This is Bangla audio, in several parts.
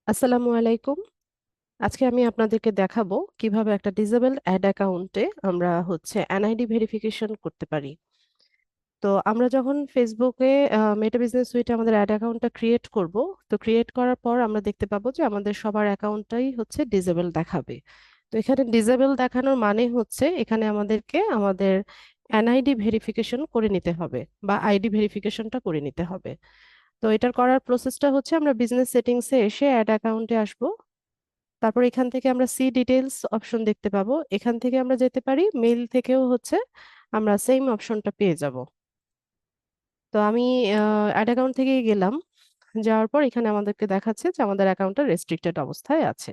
আসসালামু আলাইকুম। আজকে আমি আপনাদেরকে দেখাবো কিভাবে একটা ডিসেবল অ্যাড অ্যাকাউন্টে আমরা এনআইডি ভেরিফিকেশন করতে পারি। তো আমরা যখন ফেসবুকে মেটা বিজনেস সুইটে আমাদের অ্যাড অ্যাকাউন্টটা ক্রিয়েট করব, তো ক্রিয়েট করার পর আমরা দেখতে পাবো যে আমাদের সবার অ্যাকাউন্টটাই ডিসেবল দেখাবে। তো এখানে ডিসেবল দেখানোর মানে এখানে আমাদেরকে আমাদের এনআইডি ভেরিফিকেশন করে নিতে হবে বা আইডি ভেরিফিকেশনটা করে নিতে হবে। তো এটার করার প্রসেসটা আমরা বিজনেস সেটিংসে এসে অ্যাড অ্যাকাউন্টে আসবো। তারপর এখান থেকে আমরা সি ডিটেলস অপশন দেখতে পাবো, এখান থেকে আমরা যেতে পারি মেইল থেকেও আমরা সেম অপশনটা পেয়ে যাব। তো আমি অ্যাড অ্যাকাউন্ট থেকেই গেলাম, যাওয়ার পর এখানে আমাদেরকে দেখাচ্ছে যে আমাদের অ্যাকাউন্টটা রেস্ট্রিক্টেড অবস্থায় আছে।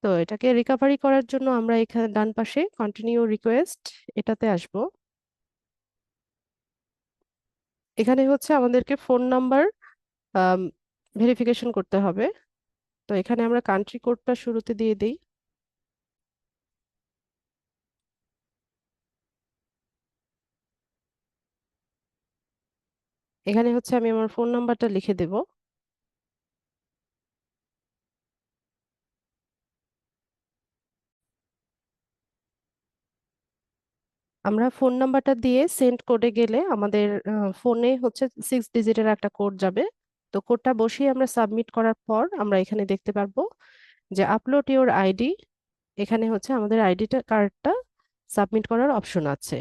তো এটাকে রিকভারি করার জন্য আমরা এখানে ডান পাশে কন্টিনিউ রিকোয়েস্ট এটাতে আসব। এখানে আমাদেরকে ফোন নাম্বার ভেরিফিকেশন করতে হবে। তো এখানে আমরা কান্ট্রি কোডটা শুরুতে দিয়ে দিই। এখানে আমি আমার ফোন নাম্বারটা লিখে দেব। আমরা ফোন নাম্বারটা দিয়ে সেন্ড কোডে গেলে আমাদের ফোনে 6 ডিজিটের একটা কোড যাবে। তো কোডটা বসিয়ে আমরা সাবমিট করার পর আমরা এখানে দেখতে পারবো যে আপলোড ইওর আইডি। এখানে আমাদের আইডিটা কার্ডটা সাবমিট করার অপশন আছে।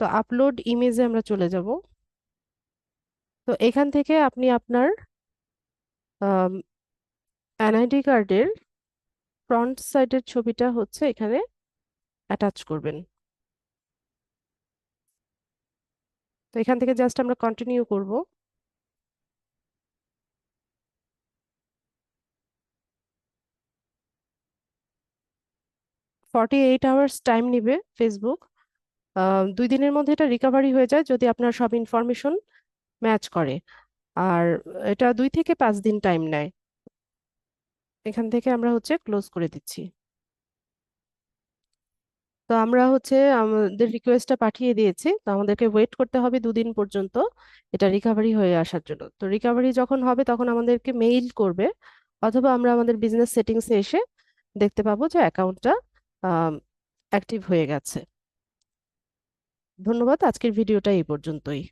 তো আপলোড ইমেজে আমরা চলে যাব। তো এখান থেকে আপনি আপনার এনআইডি কার্ডের ফ্রন্ট সাইডের ছবিটা এখানে অ্যাটাচ করবেন। তো এখান থেকে জাস্ট আমরা কন্টিনিউ করব। 48 আওয়ার্স টাইম নিবে ফেসবুক। 2 দিনের মধ্যে এটা রিকভারি হয়ে যায় যদি আপনার সব ইনফরমেশন ম্যাচ করে। আর এটা 2 থেকে 5 দিন টাইম নেয়। এখান থেকে আমরা ক্লোজ করে দিচ্ছি। তো আমরা আমাদের রিকোয়েস্টটা পাঠিয়ে দিয়েছি, তো আমাদেরকে ওয়েট করতে হবে 2 দিন পর্যন্ত এটা রিকভারি হয়ে আসার জন্য। তো রিকভারি যখন হবে তখন আমাদেরকে মেইল করবে, অথবা আমরা আমাদের বিজনেস সেটিংসে এসে দেখতে পাবো যে অ্যাকাউন্টটা অ্যাক্টিভ হয়ে গেছে। ধন্যবাদ, আজকের ভিডিওটা এই পর্যন্তই।